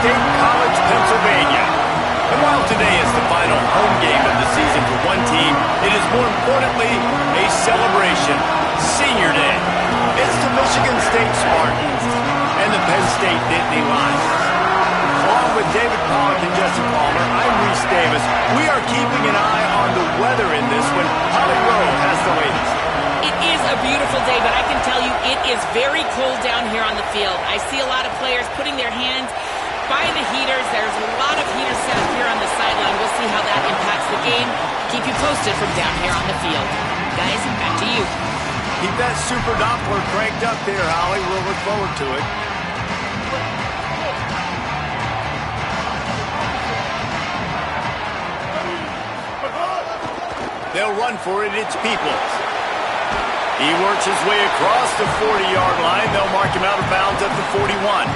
State College, Pennsylvania. And while today is the final home game of the season for one team, it is more importantly a celebration. Senior Day. It's the Michigan State Spartans and the Penn State Nitt Lions. Along with David Pollack and Jesse Palmer, I'm Reese Davis. We are keeping an eye on the weather in this one. Holly Rowe has the latest. It is a beautiful day, but I can tell you it is very cold down here on the field. I see a lot of players putting their hands by the heaters. There's a lot of heaters set up here on the sideline. We'll see how that impacts the game. Keep you posted from down here on the field. Guys, back to you. Keep that super Doppler cranked up there, Holly. We'll look forward to it. They'll run for it. It's Peoples. He works his way across the 40-yard line. They'll mark him out of bounds at the 41.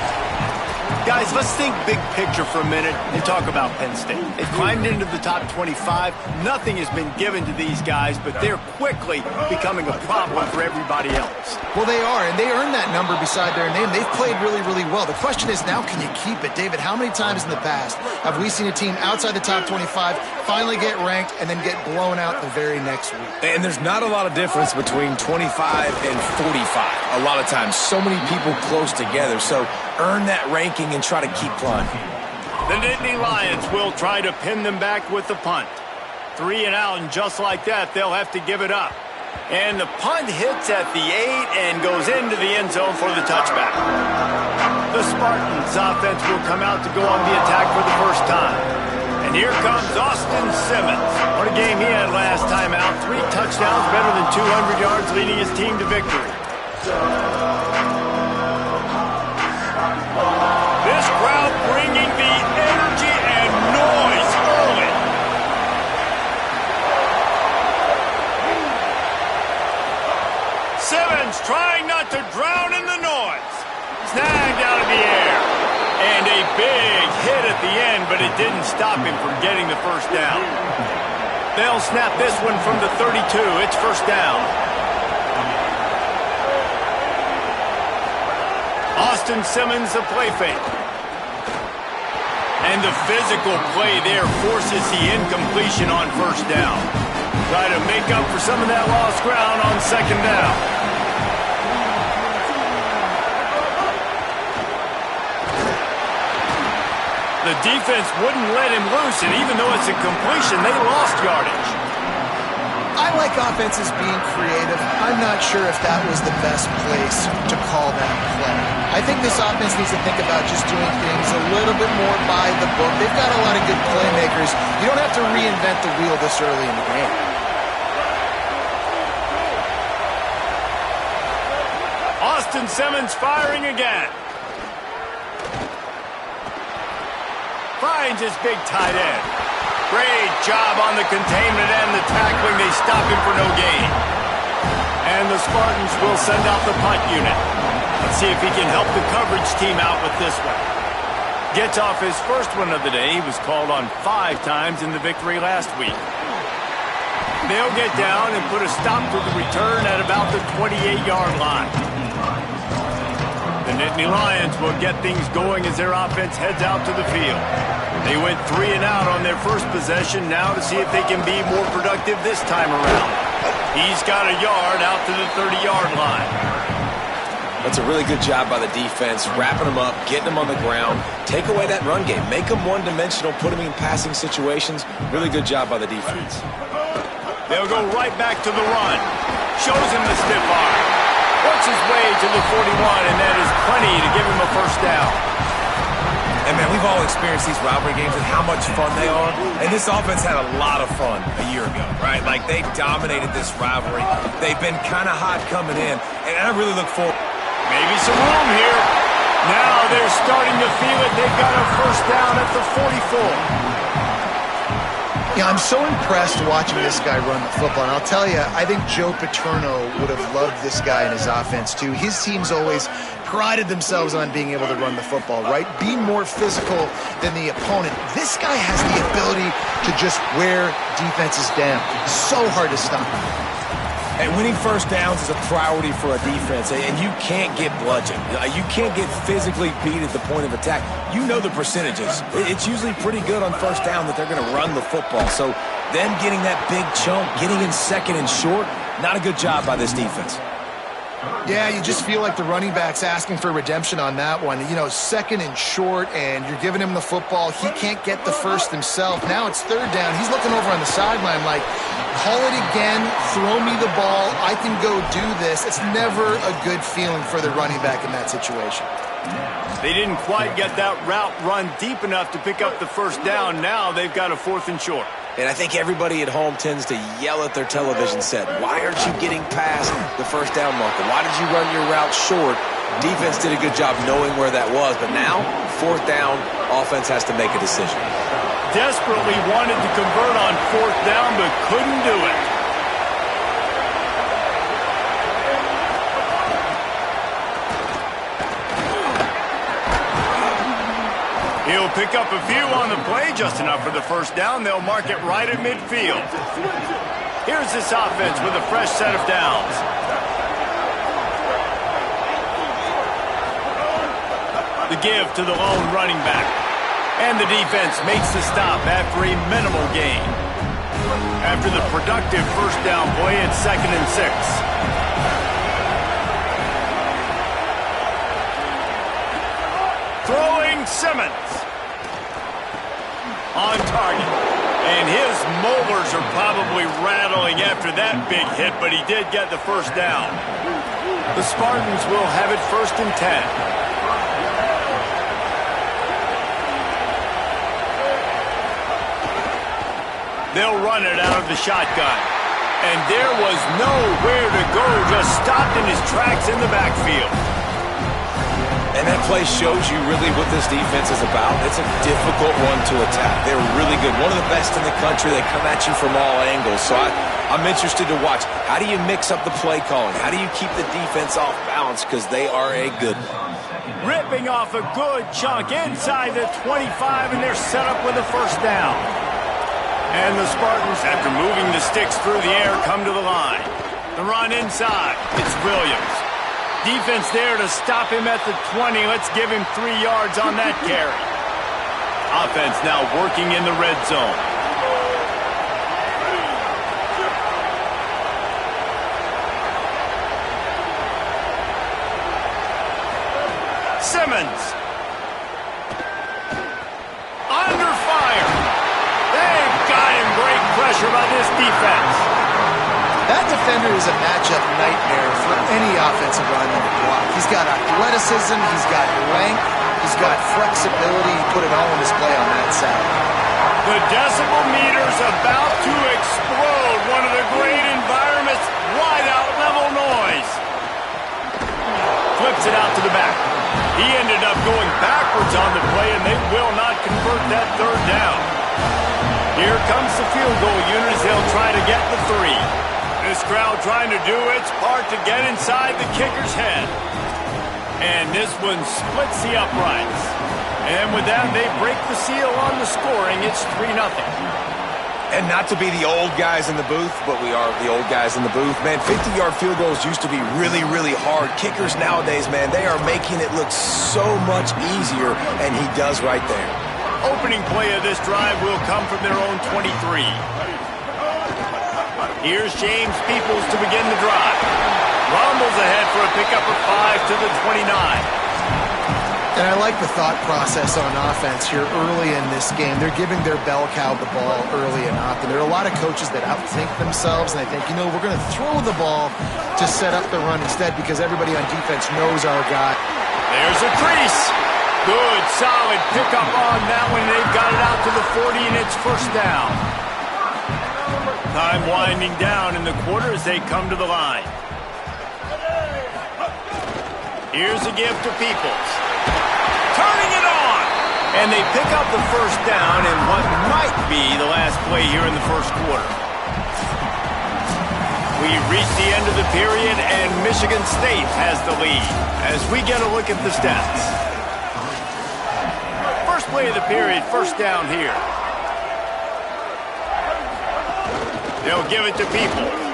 Guys, let's think big picture for a minute and talk about Penn State. They've climbed into the top 25. Nothing has been given to these guys, but they're quickly becoming a problem for everybody else. Well, they are, and they earned that number beside their name. They've played really, really well. The question is now, can you keep it? David, how many times in the past have we seen a team outside the top 25 finally get ranked and then get blown out the very next week? And there's not a lot of difference between 25 and 45. A lot of times, so many people close together. So earn that ranking and try to keep climbing. The Nitt Lions will try to pin them back with the punt. 3 and out, and just like that, they'll have to give it up. And the punt hits at the 8 and goes into the end zone for the touchback. The Spartans offense will come out to go on the attack for the first time. And here comes Austin Simmons. What a game he had last time out. 3 touchdowns, better than 200 yards, leading his team to victory. This crowd bringing the energy and noise early. Simmons trying not to drown in the noise. Snagged out of the air. And a big hit at the end, but it didn't stop him from getting the first down. They'll snap this one from the 32. It's first down. Austin Simmons, the play fake. And the physical play there forces the incompletion on first down. Try to make up for some of that lost ground on second down. The defense wouldn't let him loose, and even though it's a completion, they lost yardage. I like offenses being creative. I'm not sure if that was the best place to call that play. I think this offense needs to think about just doing things a little bit more by the book. They've got a lot of good playmakers. You don't have to reinvent the wheel this early in the game. Austin Simmons firing again. Finds his big tight end. Great job on the containment and the tackling. They stop him for no gain. And the Spartans will send out the punt unit. Let's see if he can help the coverage team out with this one. Gets off his first one of the day. He was called on 5 times in the victory last week. They'll get down and put a stop to the return at about the 28-yard line. The Nitt Lions will get things going as their offense heads out to the field. They went 3 and out on their first possession, now to see if they can be more productive this time around. He's got a yard out to the 30-yard line. That's a really good job by the defense, wrapping them up, getting them on the ground, take away that run game, make them one-dimensional, put them in passing situations. Really good job by the defense. They'll go right back to the run. Shows him the stiff arm. Works his way to the 41, and that is plenty to give him a first down. And, man, we've all experienced these rivalry games and how much fun they are. And this offense had a lot of fun a year ago, right? Like, they dominated this rivalry. They've been kind of hot coming in, and I really look forward. Maybe some room here. Now they're starting to feel it. They've got a first down at the 44. Yeah, I'm so impressed watching this guy run the football. And I'll tell you, I think Joe Paterno would have loved this guy in his offense, too. His teams always prided themselves on being able to run the football, right? Be more physical than the opponent. This guy has the ability to just wear defenses down. So hard to stop. And winning first downs is a priority for a defense, and you can't get bludgeoned. You can't get physically beat at the point of attack. You know the percentages. It's usually pretty good on first down that they're going to run the football. So them getting that big chunk, getting in second and short, not a good job by this defense. Yeah, you just feel like the running back's asking for redemption on that one. You know, second and short, and you're giving him the football. He can't get the first himself. Now it's third down. He's looking over on the sideline like, call it again, throw me the ball, I can go do this. It's never a good feeling for the running back in that situation. They didn't quite get that route run deep enough to pick up the first down. Now they've got a 4th and short. And I think everybody at home tends to yell at their television set, why aren't you getting past the first down marker? Why did you run your route short? Defense did a good job knowing where that was, but now, 4th down, offense has to make a decision. Desperately wanted to convert on 4th down, but couldn't do it. He'll pick up a few on the play, just enough for the first down. They'll mark it right at midfield. Here's this offense with a fresh set of downs. The give to the lone running back. And the defense makes the stop after a minimal gain. After the productive first down play, it's 2nd and 6. Throwing Simmons. On target. And his molars are probably rattling after that big hit, but he did get the first down. The Spartans will have it 1st and 10. They'll run it out of the shotgun. And there was nowhere to go, just stopped in his tracks in the backfield. And that play shows you really what this defense is about. It's a difficult one to attack. They're really good. One of the best in the country. They come at you from all angles. So I'm interested to watch. How do you mix up the play calling? How do you keep the defense off balance? Because they are a good one. Ripping off a good chunk inside the 25, and they're set up with a first down. And the Spartans, after moving the sticks through the air, come to the line. The run inside. It's Williams. Defense there to stop him at the 20. Let's give him 3 yards on that carry. Offense now working in the red zone. Simmons. Under fire. They've got him. Great pressure by this defense. That defender is a matchup nightmare for any offensive lineman to block. He's got athleticism, he's got length, he's got flexibility. He put it all on display on that side. The decibel meter's about to explode. One of the great environments, wide out level noise. Flips it out to the back. He ended up going backwards on the play, and they will not convert that 3rd down. Here comes the field goal unit as they'll try to get the 3. This crowd trying to do its part to get inside the kicker's head. And this one splits the uprights. And with that, they break the seal on the scoring. It's 3-0. And not to be the old guys in the booth, but we are the old guys in the booth. Man, 50-yard field goals used to be really, really hard. Kickers nowadays, man, they are making it look so much easier, and he does right there. Opening play of this drive will come from their own 23. Here's James Peoples to begin the drive. Rumbles ahead for a pickup of 5 to the 29. And I like the thought process on offense here early in this game. They're giving their bell cow the ball early and often. There are a lot of coaches that outthink themselves, and they think, you know, we're going to throw the ball to set up the run instead because everybody on defense knows our guy. There's a crease. Good, solid pickup on that one. They've got it out to the 40, and it's first down. Time winding down in the quarter as they come to the line. Here's a give to Peoples. Turning it on! And they pick up the first down in what might be the last play here in the first quarter. We reach the end of the period, and Michigan State has the lead as we get a look at the stats. First play of the period, first down here. They'll give it to Peoples.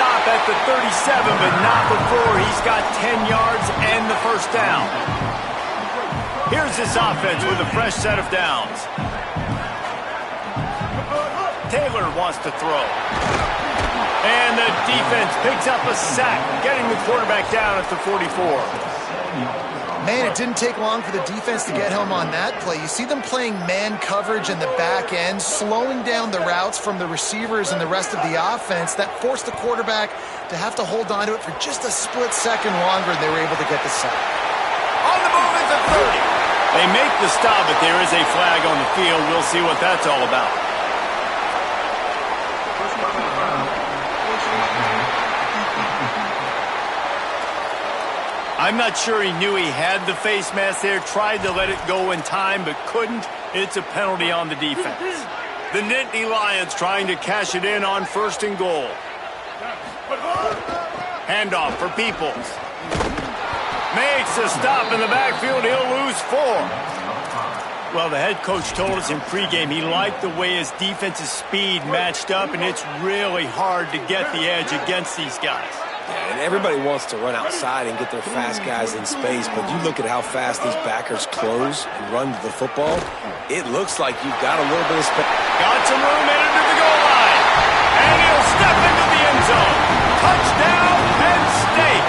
stop at the 37, but not before he's got 10 yards and the first down. Here's this offense with a fresh set of downs. Taylor wants to throw. And the defense picks up a sack, getting the quarterback down at the 44. Man, it didn't take long for the defense to get home on that play. You see them playing man coverage in the back end, slowing down the routes from the receivers and the rest of the offense. That forced the quarterback to have to hold on to it for just a split second longer, and they were able to get the sack. On the move at the 30. They make the stop, but there is a flag on the field. We'll see what that's all about. I'm not sure he knew he had the face mask there, tried to let it go in time, but couldn't. It's a penalty on the defense. The Nitt Lions trying to cash it in on 1st and goal. Handoff for Peoples. Makes a stop in the backfield. He'll lose 4. Well, the head coach told us in pregame he liked the way his defense's speed matched up, and it's really hard to get the edge against these guys. Yeah, and everybody wants to run outside and get their fast guys in space, but you look at how fast these backers close and run to the football, it looks like you've got a little bit of space. Got some room headed to the goal line, and he'll step into the end zone. Touchdown, Penn State.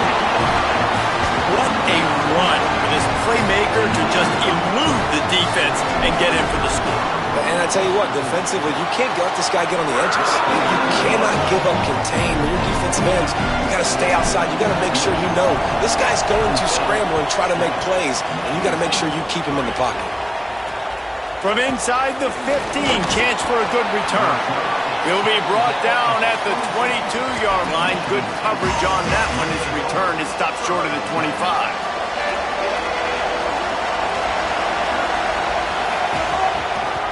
What a run for this playmaker to just elude the defense and get in for the score. And I tell you what, defensively, you can't let this guy get on the edges. You cannot give up contain when you're defensive ends. You got to stay outside. You got to make sure you know this guy's going to scramble and try to make plays, and you got to make sure you keep him in the pocket. From inside the 15, chance for a good return. He'll be brought down at the 22-yard line. Good coverage on that one. His return is stopped short of the 25.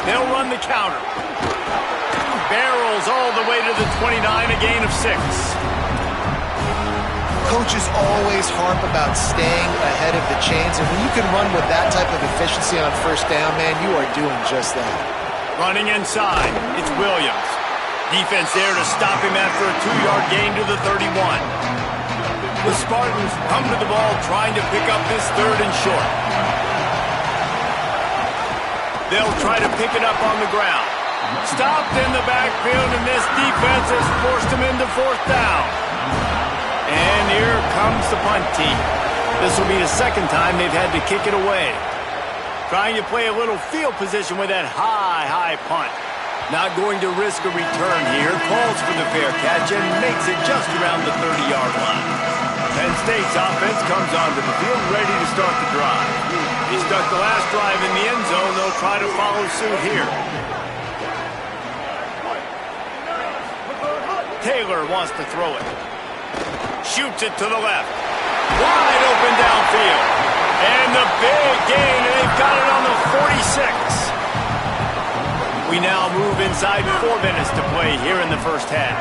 They'll run the counter. Barrels all the way to the 29, a gain of 6. Coaches always harp about staying ahead of the chains, and when you can run with that type of efficiency on 1st down, man, you are doing just that. Running inside, it's Williams. Defense there to stop him after a 2-yard gain to the 31. The Spartans come to the ball trying to pick up this 3rd and short. They'll try to pick it up on the ground. Stopped in the backfield, and this defense has forced him into 4th down. And here comes the punt team. This will be the 2nd time they've had to kick it away. Trying to play a little field position with that high punt. Not going to risk a return here. Calls for the fair catch and makes it just around the 30-yard line. Penn State's offense comes onto the field ready to start the drive. He stuck the last drive in the end zone. They'll try to follow suit here. Taylor wants to throw it. Shoots it to the left. Wide open downfield. And the big gain, and they've got it on the 46. We now move inside 4 minutes to play here in the first half.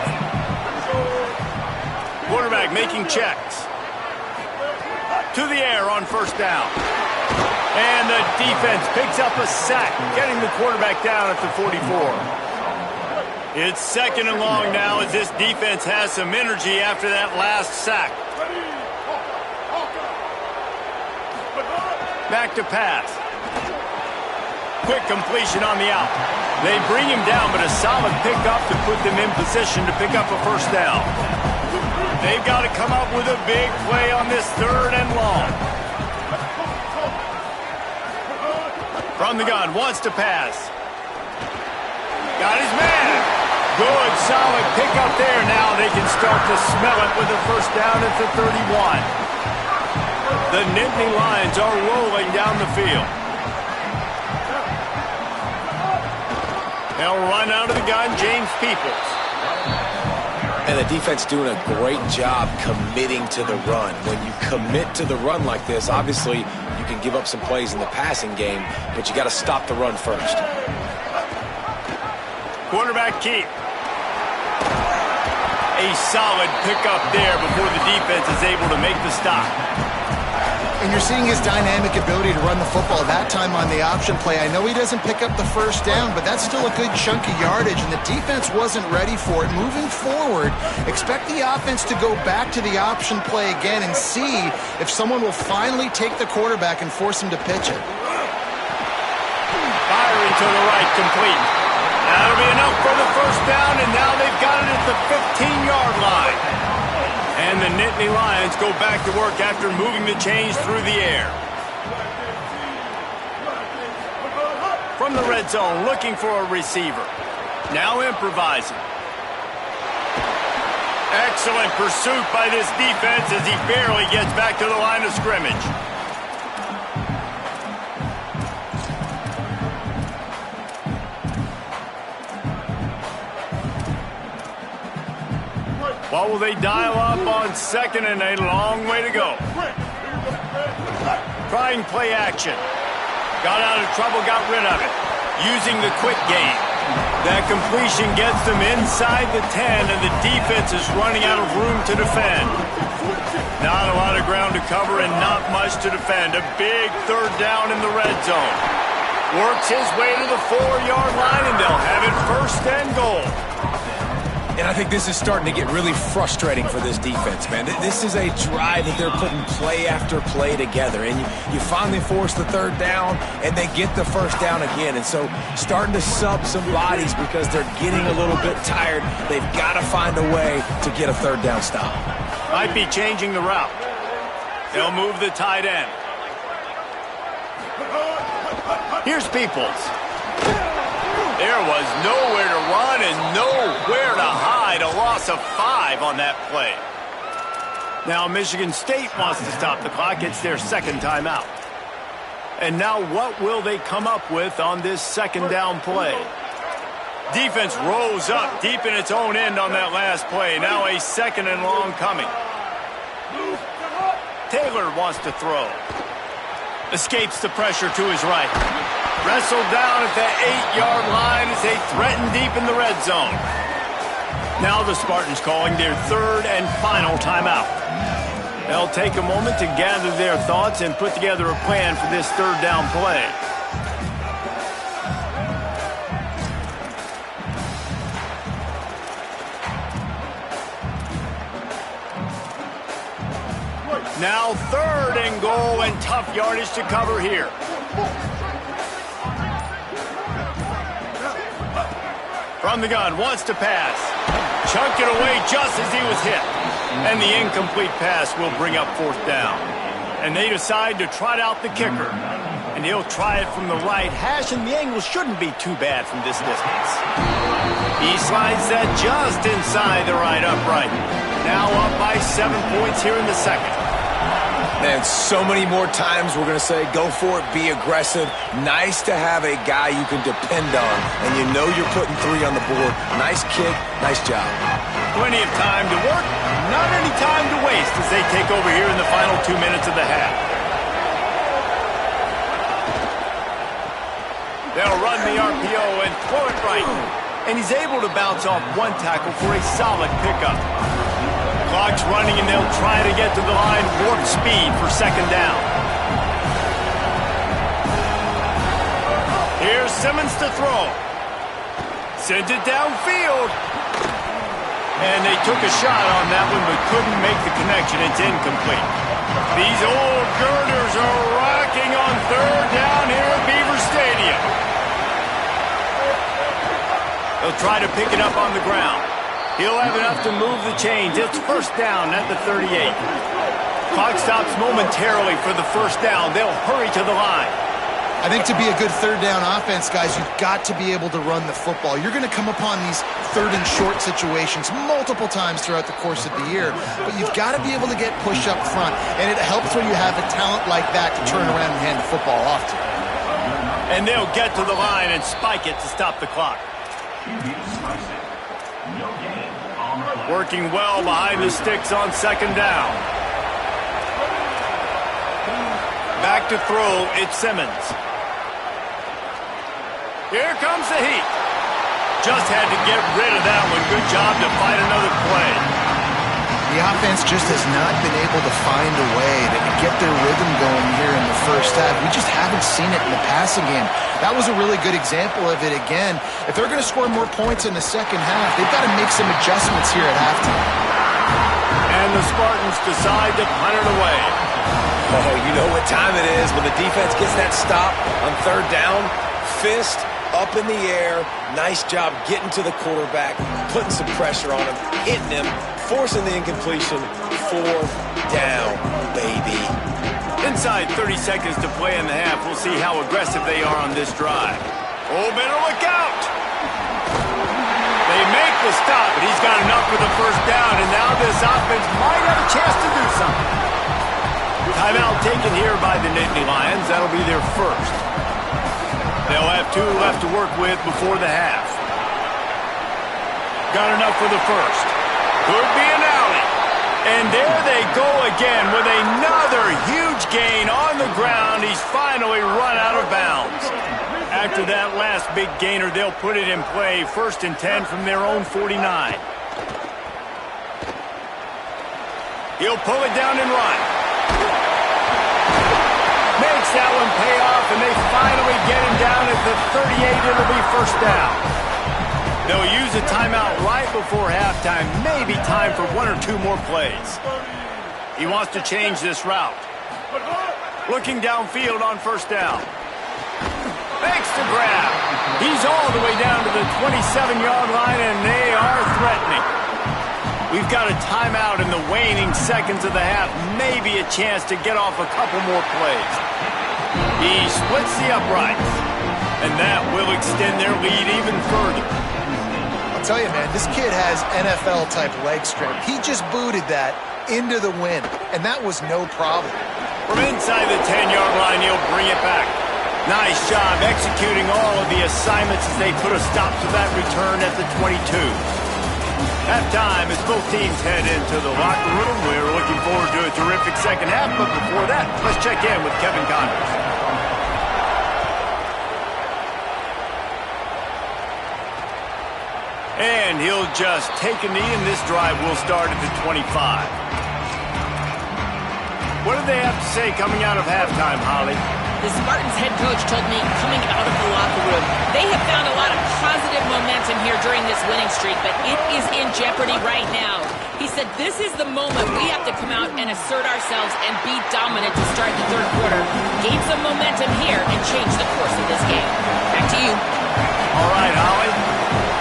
Quarterback making checks. To the air on 1st down. And the defense picks up a sack, getting the quarterback down at the 44. It's 2nd and long now as this defense has some energy after that last sack. Back to pass. Quick completion on the out. They bring him down, but a solid pickup to put them in position to pick up a 1st down. They've got to come up with a big play on this 3rd and long. From the gun, wants to pass. Got his man. Good, solid pickup there. Now they can start to smell it with a 1st down at the 31. The Nitt Lions are rolling down the field. They'll run out of the gun, James Peoples. And the defense doing a great job committing to the run. When you commit to the run like this, obviously you can give up some plays in the passing game, but you got to stop the run first. Quarterback keep. A solid pickup there before the defense is able to make the stop. And you're seeing his dynamic ability to run the football, that time on the option play. I know he doesn't pick up the first down, but that's still a good chunk of yardage, and the defense wasn't ready for it. Moving forward, expect the offense to go back to the option play again and see if someone will finally take the quarterback and force him to pitch it. Firing to the right, complete. That'll be enough for the first down, and now they've got it at the 15-yard line. And the Nitt Lions go back to work after moving the chains through the air. From the red zone, looking for a receiver. Now improvising. Excellent pursuit by this defense as he barely gets back to the line of scrimmage. What will they dial up on second and a long way to go? Trying play action. Got out of trouble, got rid of it. Using the quick game. That completion gets them inside the 10, and the defense is running out of room to defend. Not a lot of ground to cover and not much to defend. A big third down in the red zone. Works his way to the 4-yard line, and they'll have it first and goal. And I think this is starting to get really frustrating for this defense, man. This is a drive that they're putting play after play together. And you finally force the third down, and they get the first down again. And so starting to sub some bodies because they're getting a little bit tired. They've got to find a way to get a third down stop. Might be changing the route. They'll move the tight end. Here's Peoples. There was nowhere to run and nowhere to hide. A loss of 5 on that play. Now Michigan State wants to stop the clock. It's their second timeout. And now what will they come up with on this second down play? Defense rose up deep in its own end on that last play. Now a second and long coming. Taylor wants to throw. Escapes the pressure to his right. Wrestled down at the 8-yard line as they threaten deep in the red zone. Now the Spartans calling their third and final timeout. They'll take a moment to gather their thoughts and put together a plan for this third down play. Now third and goal and tough yardage to cover here. From the gun, wants to pass. Chunked it away just as he was hit. And the incomplete pass will bring up fourth down. And they decide to trot out the kicker. And he'll try it from the right hash, and the angle shouldn't be too bad from this distance. He slides that just inside the right upright. Now up by 7 points here in the second. Man, so many more times we're going to say, go for it, be aggressive. Nice to have a guy you can depend on, and you know you're putting 3 on the board. Nice kick, nice job. Plenty of time to work, not any time to waste as they take over here in the final 2 minutes of the half. They'll run the RPO and throw it right. And he's able to bounce off one tackle for a solid pickup. Clock's running, and they'll try to get to the line warp speed for second down. Here's Simmons to throw. Sends it downfield. And they took a shot on that one but couldn't make the connection. It's incomplete. These old girders are rocking on third down here at Beaver Stadium. They'll try to pick it up on the ground. He'll have enough to move the chains. It's first down at the 38. Clock stops momentarily for the first down. They'll hurry to the line. I think to be a good third down offense, guys, you've got to be able to run the football. You're going to come upon these third and short situations multiple times throughout the course of the year, but you've got to be able to get push up front, and it helps when you have a talent like that to turn around and hand the football off to. And they'll get to the line and spike it to stop the clock. Working well behind the sticks on second down. Back to throw, it's Simmons. Here comes the heat. Just had to get rid of that one. Good job to fight another play. The offense just has not been able to find a way to get their rhythm going here in the first half. We just haven't seen it in the passing game. That was a really good example of it again. If they're going to score more points in the second half, they've got to make some adjustments here at halftime. And the Spartans decide to punt it away. Oh, you know what time it is when the defense gets that stop on third down. Fist up in the air. Nice job getting to the quarterback, putting some pressure on him, hitting him, forcing the incompletion. Fourth down, baby. Inside 30 seconds to play in the half. We'll see how aggressive they are on this drive. Oh, better look out. They make the stop, but he's got enough for the first down, and now this offense might have a chance to do something. Timeout taken here by the Nitt Lions. That'll be their first. They'll have 2 left to work with before the half. Got enough for the first. Could be an alley. And there they go again with another huge gain on the ground. He's finally run out of bounds. After that last big gainer, they'll put it in play. 1st and 10 from their own 49. He'll pull it down and run. Makes that one pay off, and they finally get him down at the 38. It'll be first down. They'll use a timeout right before halftime. Maybe time for 1 or 2 more plays. He wants to change this route. Looking downfield on first down. Makes the grab. He's all the way down to the 27-yard line, and they are threatening. We've got a timeout in the waning seconds of the half. Maybe a chance to get off a couple more plays. He splits the uprights, and that will extend their lead even further. I'll tell you, man, this kid has NFL-type leg strength. He just booted that into the wind, and that was no problem. From inside the 10-yard line, he'll bring it back. Nice job executing all of the assignments as they put a stop to that return at the 22. Halftime as both teams head into the locker room. We're looking forward to a terrific second half, but before that, let's check in with Kevin Connors. And he'll just take a knee, and this drive will start at the 25. What do they have to say coming out of halftime, Holly? The Spartans head coach told me coming out of the locker room, they have found a lot of positive momentum here during this winning streak, but it is in jeopardy right now. He said this is the moment we have to come out and assert ourselves and be dominant to start the third quarter, gain some momentum here, and change the course of this game. Back to you. All right, Holly.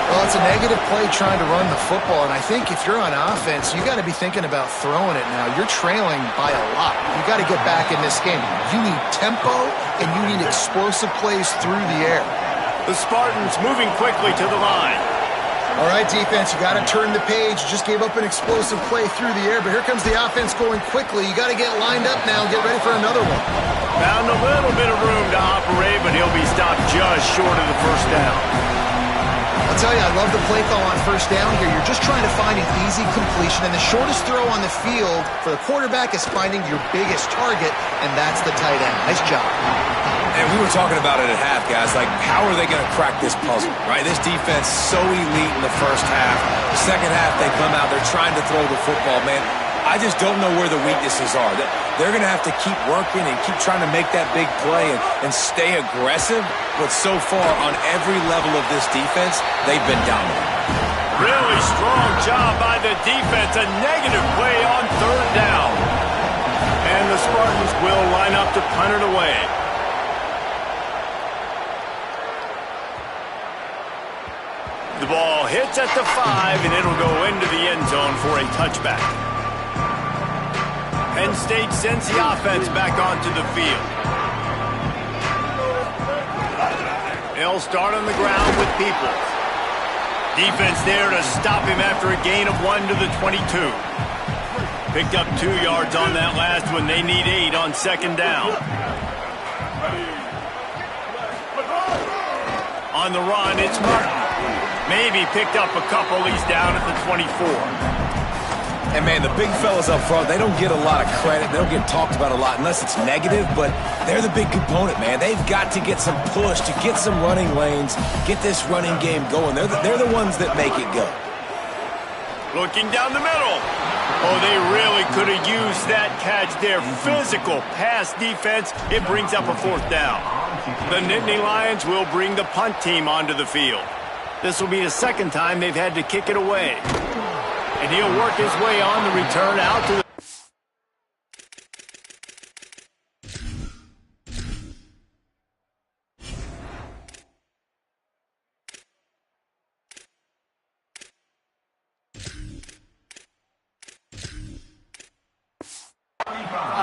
Well, it's a negative play trying to run the football, and I think if you're on offense, you got to be thinking about throwing it now. You're trailing by a lot. You got to get back in this game. You need tempo, and you need explosive plays through the air. The Spartans moving quickly to the line. All right, defense, you got to turn the page. Just gave up an explosive play through the air, but here comes the offense going quickly. You got to get lined up now and get ready for another one. Found a little bit of room to operate, but he'll be stopped just short of the first down. I'll tell you, I love the play call on first down here. You're just trying to find an easy completion, and the shortest throw on the field for the quarterback is finding your biggest target, and that's the tight end. Nice job. And we were talking about it at half, guys. Like, how are they going to crack this puzzle, right? This defense so elite in the first half. The second half, they come out, they're trying to throw the football, man. I just don't know where the weaknesses are. They're going to have to keep working and keep trying to make that big play and stay aggressive. But so far, on every level of this defense, they've been dominant. Really strong job by the defense. A negative play on third down. And the Spartans will line up to punt it away. The ball hits at the 5, and it'll go into the end zone for a touchback. Penn State sends the offense back onto the field. They'll start on the ground with people. Defense there to stop him after a gain of 1 to the 22. Picked up 2 yards on that last one. They need 8 on second down. On the run, it's Martin. Maybe picked up a couple. He's down at the 24. And, man, the big fellas up front, they don't get a lot of credit. They don't get talked about a lot unless it's negative, but they're the big component, man. They've got to get some push, to get some running lanes, get this running game going. They're the ones that make it go. Looking down the middle. Oh, they really could have used that catch there. Physical pass defense. It brings up a 4th down. The Nitt Lions will bring the punt team onto the field. This will be the 2nd time they've had to kick it away. And he'll work his way on the return out to the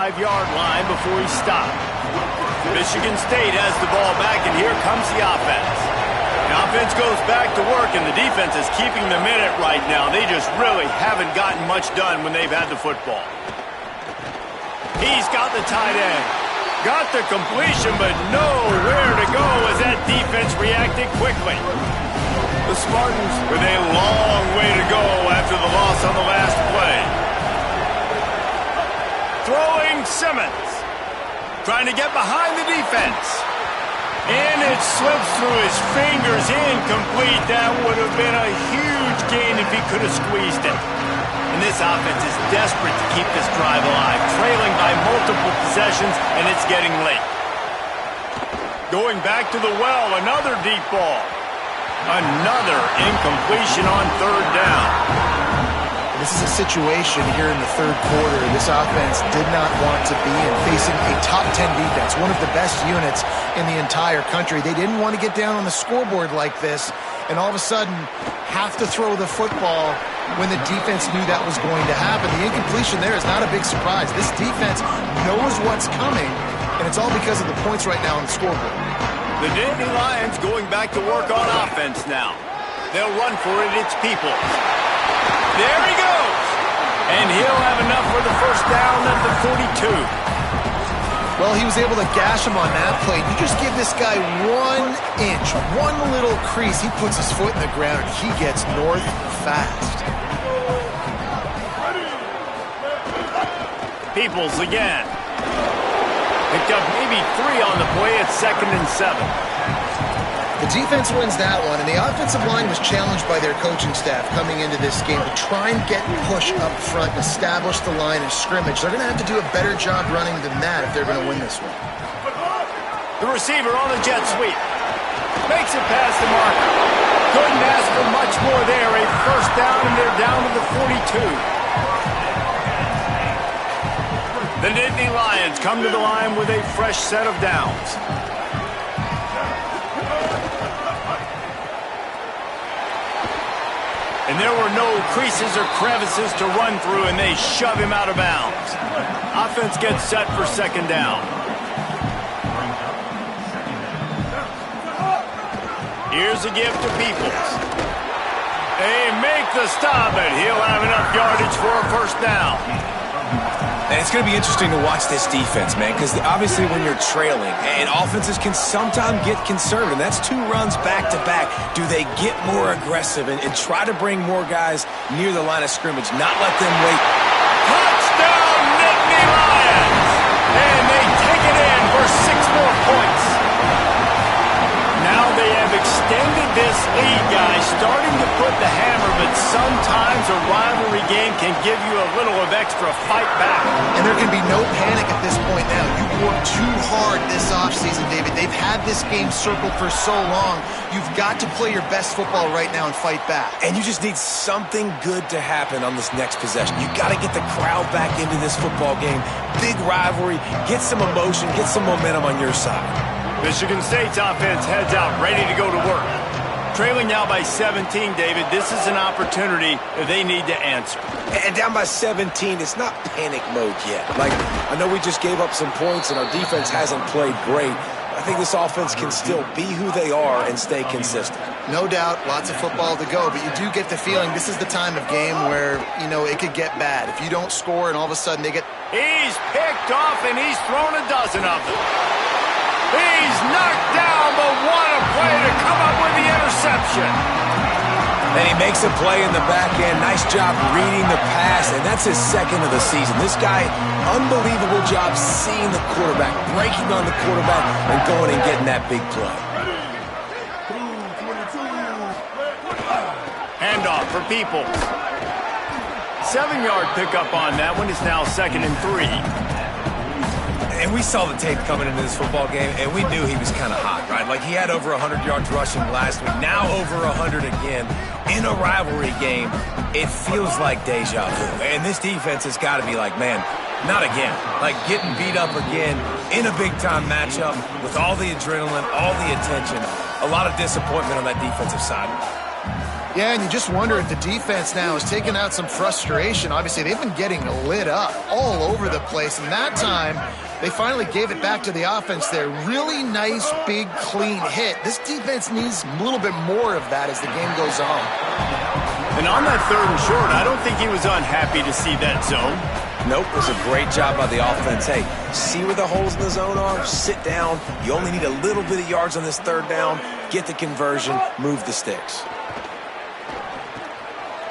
5-yard line before he stopped. Michigan State has the ball back, and here comes the offense. The offense goes back to work, and the defense is keeping them in it right now. They just really haven't gotten much done when they've had the football. He's got the tight end. Got the completion, but nowhere to go as that defense reacted quickly. The Spartans with a long way to go after the loss on the last play. Throwing Simmons. Trying to get behind the defense. And it slips through his fingers. Incomplete. That would have been a huge gain if he could have squeezed it. And this offense is desperate to keep this drive alive. Trailing by multiple possessions, and it's getting late. Going back to the well. Another deep ball. Another incompletion on 3rd down. This is a situation here in the 3rd quarter this offense did not want to be in, facing a top 10 defense, one of the best units in the entire country. They didn't want to get down on the scoreboard like this and all of a sudden have to throw the football when the defense knew that was going to happen. The incompletion there is not a big surprise. This defense knows what's coming, and it's all because of the points right now on the scoreboard. The Nitt Lions going back to work on offense now. They'll run for it. It's Peoples. There he goes. And he'll have enough for the 1st down at the 42. Well, he was able to gash him on that play. You just give this guy 1 inch, one little crease. He puts his foot in the ground, and he gets north fast. Peoples again. Picked up maybe 3 on the play at 2nd and 7. The defense wins that one, and the offensive line was challenged by their coaching staff coming into this game to try and get push up front and establish the line of scrimmage. They're going to have to do a better job running than that if they're going to win this one. The receiver on the jet sweep. Makes it past the marker. Couldn't ask for much more there. A 1st down, and they're down to the 42. The Nitt Lions come to the line with a fresh set of downs. And there were no creases or crevices to run through, and they shove him out of bounds. Offense gets set for 2nd down. Here's a gift to Peoples. They make the stop, and he'll have enough yardage for a 1st down. And it's going to be interesting to watch this defense, man, because obviously when you're trailing, and offenses can sometimes get conservative. That's 2 runs back-to-back. Do they get more aggressive and try to bring more guys near the line of scrimmage, not let them wait? Touchdown, Nitt Lions! And they take it in for 6 more points. Now they have extended this lead, guys, starting to put the hammer, but sometimes a rivalry game can give you a little of extra fight back. And there can be no panic at this point now. You've worked too hard this offseason, David. They've had this game circled for so long. You've got to play your best football right now and fight back. And you just need something good to happen on this next possession. You got to get the crowd back into this football game. Big rivalry. Get some emotion. Get some momentum on your side. Michigan State's offense heads out, ready to go to work. Trailing now by 17, David. This is an opportunity that they need to answer. And down by 17, it's not panic mode yet. Like, I know we just gave up some points and our defense hasn't played great. I think this offense can still be who they are and stay consistent. No doubt, lots of football to go, but you do get the feeling this is the time of game where, you know, it could get bad. If you don't score and all of a sudden they get... He's picked off and he's thrown a dozen of them. He's knocked down, but what a play to come up with the interception. And he makes a play in the back end. Nice job reading the pass, and that's his 2nd of the season. This guy, unbelievable job seeing the quarterback, breaking on the quarterback, and going and getting that big play. Handoff for Peoples. 7-yard pickup on that one. It's now 2nd and 3. And we saw the tape coming into this football game, and we knew he was kind of hot, right? Like, he had over 100 yards rushing last week, now over 100 again. In a rivalry game, it feels like deja vu. And this defense has got to be like, man, not again. Like, getting beat up again in a big-time matchup with all the adrenaline, all the attention. A lot of disappointment on that defensive side. Yeah, and you just wonder if the defense now is taking out some frustration. Obviously, they've been getting lit up all over the place, and that time they finally gave it back to the offense there. Really nice, big, clean hit. This defense needs a little bit more of that as the game goes on. And on that 3rd and short, I don't think he was unhappy to see that zone. Nope, it was a great job by the offense. Hey, see where the holes in the zone are? Sit down. You only need a little bit of yards on this 3rd down. Get the conversion. Move the sticks.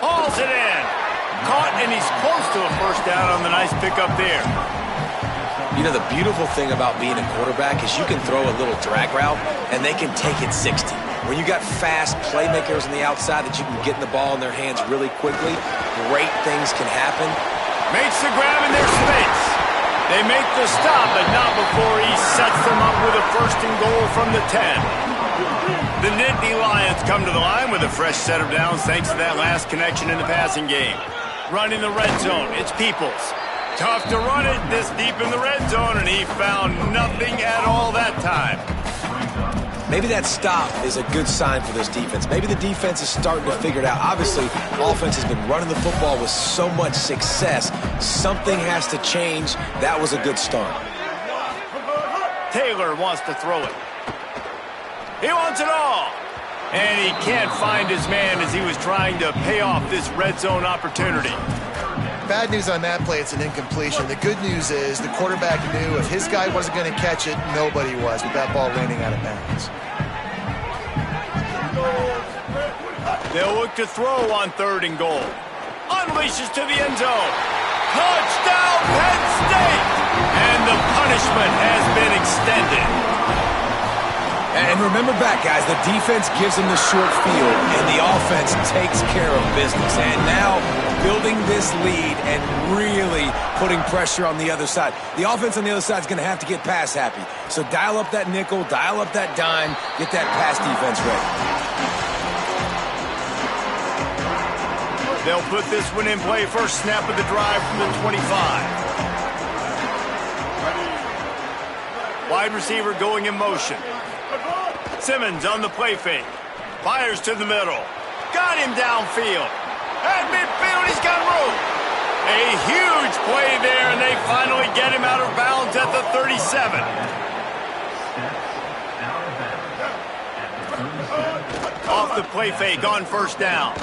Hauls it in. Caught, and he's close to a 1st down on the nice pickup there. You know, the beautiful thing about being a quarterback is you can throw a little drag route, and they can take it 60. When you got fast playmakers on the outside that you can get the ball in their hands really quickly, great things can happen. Makes the grab in their space. They make the stop, but not before he sets them up with a 1st and goal from the 10. The Nitt Lions come to the line with a fresh set of downs thanks to that last connection in the passing game. Running the red zone, it's Peoples. Tough to run it this deep in the red zone, and he found nothing at all that time. Maybe that stop is a good sign for this defense. Maybe the defense is starting to figure it out. Obviously, offense has been running the football with so much success. Something has to change. That was a good start. Taylor wants to throw it. He wants it all. And he can't find his man as he was trying to pay off this red zone opportunity. Bad news on that play, it's an incompletion. The good news is the quarterback knew if his guy wasn't going to catch it, nobody was with that ball landing out of bounds. They'll look to throw on 3rd and goal. Unleashes to the end zone. Touchdown, Penn State! And the punishment has been extended. And remember back, guys, the defense gives them the short field, and the offense takes care of business. And now building this lead and really putting pressure on the other side. The offense on the other side is going to have to get pass happy. So dial up that nickel, dial up that dime, get that pass defense ready. They'll put this one in play. First snap of the drive from the 25. Wide receiver going in motion. Simmons on the play fake. Fires to the middle. Got him downfield. At midfield, he's got room. A huge play there, and they finally get him out of bounds at the 37. Off the play fake on 1st down.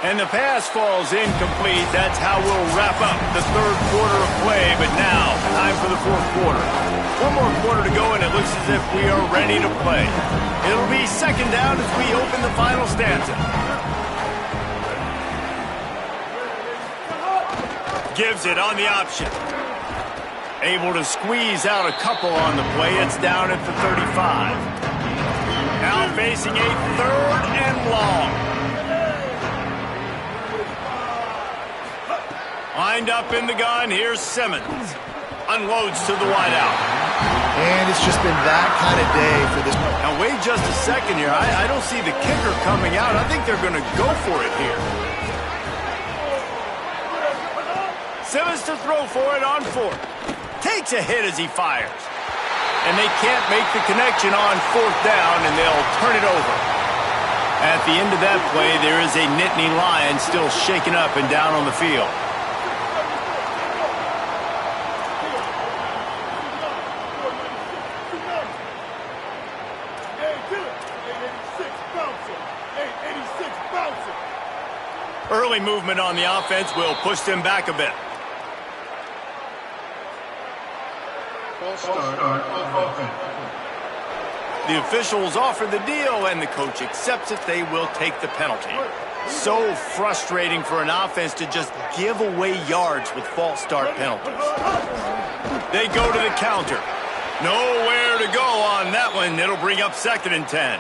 And the pass falls incomplete. That's how we'll wrap up the 3rd quarter of play. But now, time for the 4th quarter. One more quarter to go, and it looks as if we are ready to play. It'll be 2nd down as we open the final stanza. Gives it on the option. Able to squeeze out a couple on the play. It's down at the 35. Now facing a 3rd and long. Lined up in the gun, here's Simmons. Unloads to the wideout. And it's just been that kind of day for this. Now wait just a second here. I don't see the kicker coming out. I think they're going to go for it here. Simmons to throw for it on 4th. Takes a hit as he fires. And they can't make the connection on 4th down, and they'll turn it over. At the end of that play, there is a Nitt Lion still shaken up and down on the field. Early movement on the offense will push them back a bit. The officials offer the deal, and the coach accepts it. They will take the penalty. So frustrating for an offense to just give away yards with false start penalties. They go to the counter. Nowhere to go on that one. It'll bring up 2nd and 10.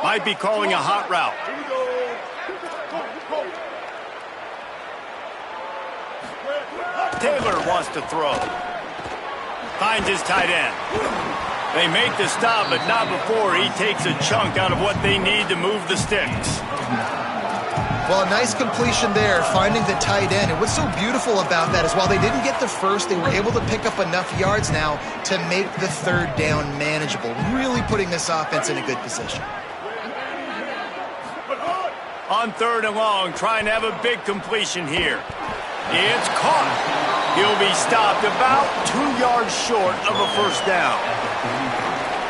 Might be calling a hot route. Taylor wants to throw. Finds his tight end. They make the stop, but not before he takes a chunk out of what they need to move the sticks. Well, a nice completion there, finding the tight end. And what's so beautiful about that is while they didn't get the first, they were able to pick up enough yards now to make the third down manageable, really putting this offense in a good position. On 3rd and long, trying to have a big completion here. It's caught. He'll be stopped about 2 yards short of a first down.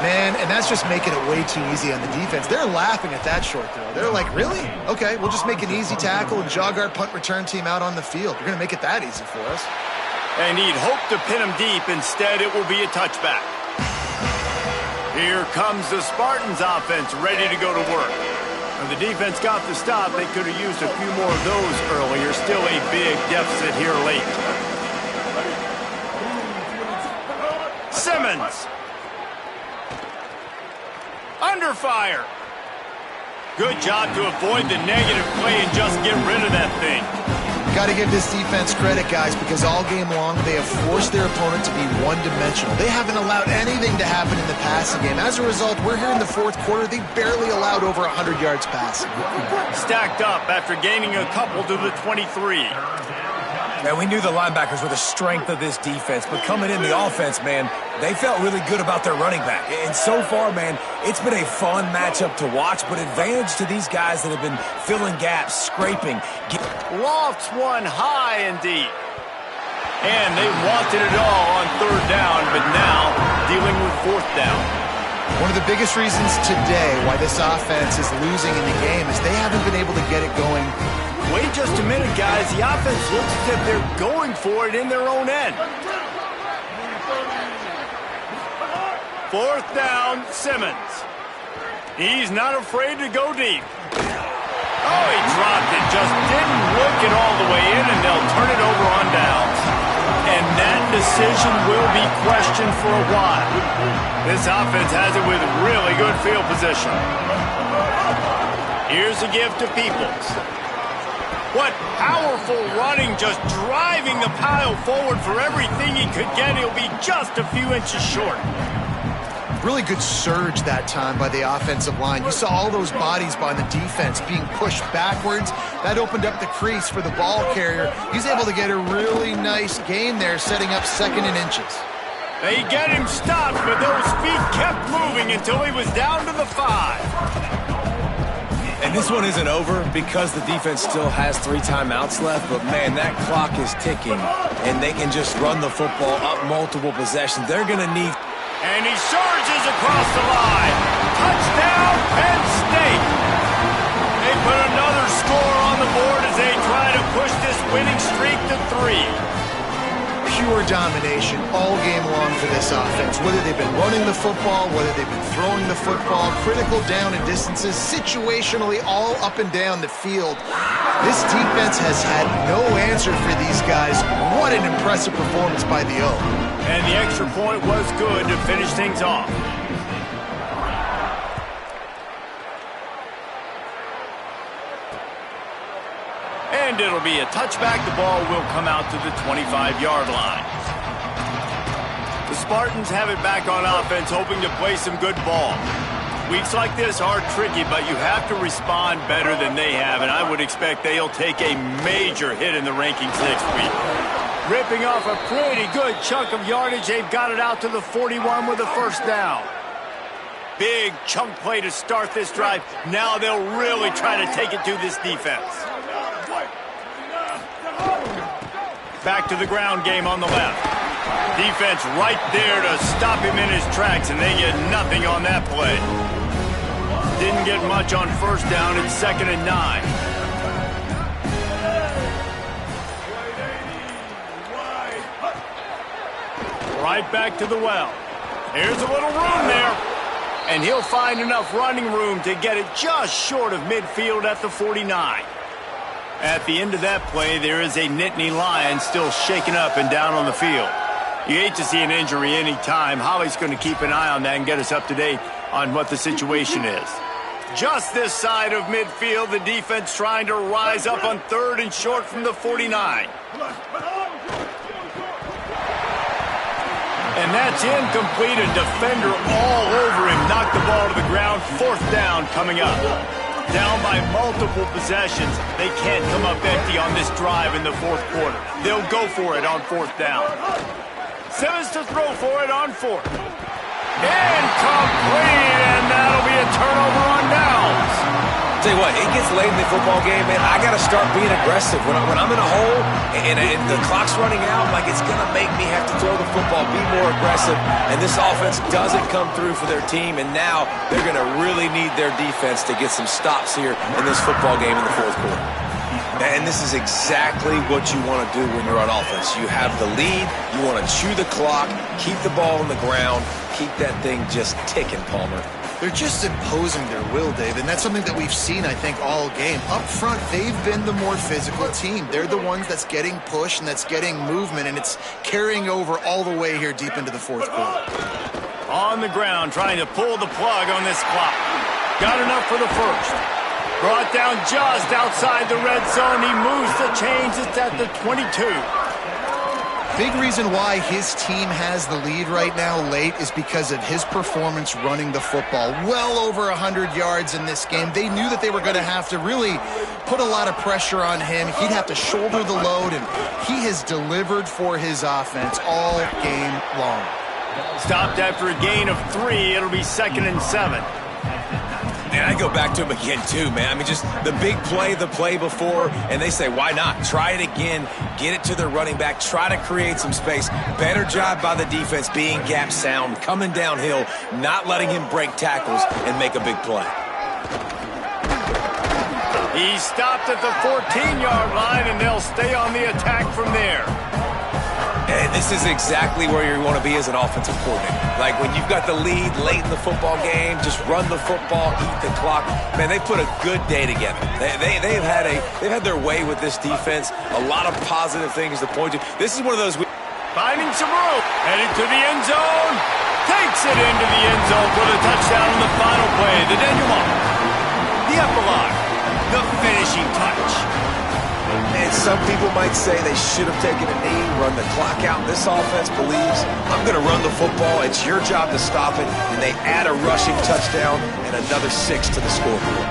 Man, and that's just making it way too easy on the defense. They're laughing at that short throw. They're like, really? Okay, we'll just make an easy tackle and jog our punt return team out on the field. We're going to make it that easy for us. And he'd hope to pin him deep. Instead, it will be a touchback. Here comes the Spartans offense ready to go to work. When the defense got the stop, they could have used a few more of those earlier. Still a big deficit here late. Simmons. Under fire. Good job to avoid the negative play and just get rid of that thing. Got to give this defense credit, guys, because all game long they have forced their opponent to be one-dimensional. They haven't allowed anything to happen in the passing game. As a result, we're here in the 4th quarter. They barely allowed over 100 yards passing. Stacked up after gaining a couple to the 23. And we knew the linebackers were the strength of this defense, but coming in the offense, man, they felt really good about their running back. And so far, man, it's been a fun matchup to watch, but advantage to these guys that have been filling gaps, scraping. Lofts one high and deep. And they wanted it all on 3rd down, but now dealing with 4th down. One of the biggest reasons today why this offense is losing in the game is they haven't been able to get it going. Wait just a minute, guys. The offense looks as if they're going for it in their own end. 4th down, Simmons. He's not afraid to go deep. Oh, he dropped it. Just didn't work it all the way in, and they'll turn it over on downs. And that decision will be questioned for a while. This offense has it with really good field position. Here's a give to Peoples. What powerful running, just driving the pile forward for everything he could get. He'll be just a few inches short. Really good surge that time by the offensive line. You saw all those bodies by the defense being pushed backwards. That opened up the crease for the ball carrier. He's able to get a really nice gain there, setting up 2nd and inches. They get him stopped, but those feet kept moving until he was down to the 5. And this one isn't over because the defense still has 3 timeouts left, but man, that clock is ticking, and they can just run the football up multiple possessions. They're going to need... And he surges across the line. Touchdown, Penn State. They put another score on the board as they try to push this winning streak to 3. Pure domination all game long for this offense. Whether they've been running the football, whether they've been throwing the football, critical down and distances, situationally all up and down the field. This defense has had no answer for these guys. What an impressive performance by the O. And the extra point was good to finish things off. And it'll be a touchback. The ball will come out to the 25-yard line. The Spartans have it back on offense, hoping to play some good ball. Weeks like this are tricky, but you have to respond better than they have, and I would expect they'll take a major hit in the rankings next week. Ripping off a pretty good chunk of yardage. They've got it out to the 41 with a first down. Big chunk play to start this drive. Now they'll really try to take it to this defense. Back to the ground game on the left. Defense right there to stop him in his tracks, and they get nothing on that play. Didn't get much on first down. It's 2nd and 9. Right back to the well. Here's a little room there. And he'll find enough running room to get it just short of midfield at the 49. At the end of that play, there is a Nitt Lions still shaken up and down on the field. You hate to see an injury any time. Holly's going to keep an eye on that and get us up to date on what the situation is. Just this side of midfield, the defense trying to rise up on 3rd and short from the 49. And that's incomplete. A defender all over him. Knocked the ball to the ground. 4th down coming up. Down by multiple possessions. They can't come up empty on this drive in the 4th quarter. They'll go for it on 4th down. Simmons to throw for it on 4th. Incomplete, and that'll be a turnover on downs. Tell you what, it gets late in the football game, man. I got to start being aggressive. When I'm in a hole and the clock's running out, like, it's going to make me have to throw the football, be more aggressive. And this offense doesn't come through for their team, and now they're going to really need their defense to get some stops here in this football game in the 4th quarter. And this is exactly what you want to do when you're on offense. You have the lead. You want to chew the clock, keep the ball on the ground, keep that thing just ticking, Palmer. They're just imposing their will, Dave, and that's something that we've seen, I think, all game. Up front, they've been the more physical team. They're the ones that's getting pushed and that's getting movement, and it's carrying over all the way here deep into the 4th quarter. On the ground, trying to pull the plug on this clock. Got enough for the 1st. Brought down just outside the red zone. He moves the chains. It's at the 22. Big reason why his team has the lead right now late is because of his performance running the football. Well over 100 yards in this game. They knew that they were going to have to really put a lot of pressure on him. He'd have to shoulder the load, and he has delivered for his offense all game long. Stopped after a gain of 3. It'll be 2nd and 7. And I go back to him again, too, man. I mean, just the big play, the play before, and they say, why not? Try it again, get it to their running back, try to create some space. Better job by the defense being gap sound, coming downhill, not letting him break tackles and make a big play. He stopped at the 14-yard line, and they'll stay on the attack from there. And this is exactly where you want to be as an offensive coordinator. Like, when you've got the lead late in the football game, just run the football, eat the clock. Man, they put a good day together. They've had their way with this defense. A lot of positive things to point to. This is one of those. Finding some room, heading to the end zone. Takes it into the end zone for the touchdown on the final play. The denouement, the epilogue, the finishing touch. And some people might say they should have taken a knee, run the clock out. This offense believes, I'm going to run the football. It's your job to stop it. And they add a rushing touchdown and another 6 to the scoreboard.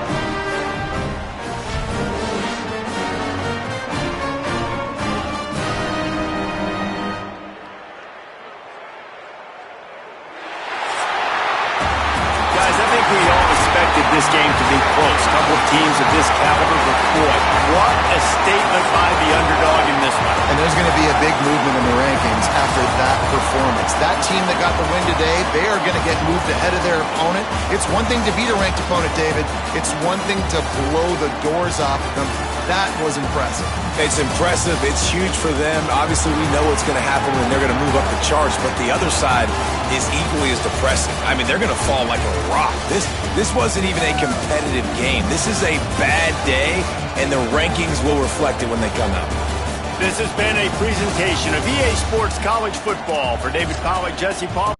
Guys, I think we all expected this game to be close. A couple of teams of this caliber, but boy, what a statement by the underdog in this one. And there's going to be a big movement in the rankings after that performance. That team that got the win today, they are going to get moved ahead of their opponent. It's one thing to beat a ranked opponent, David. It's one thing to blow the doors off of them. That was impressive. It's impressive. It's huge for them. Obviously, we know what's going to happen when they're going to move up the charts, but the other side is equally as depressing. I mean, they're going to fall like a rock. This wasn't even a competitive game. This is a bad day, and the rankings will reflect it when they come out. This has been a presentation of EA Sports College Football. For David Pollack, Jesse Paul.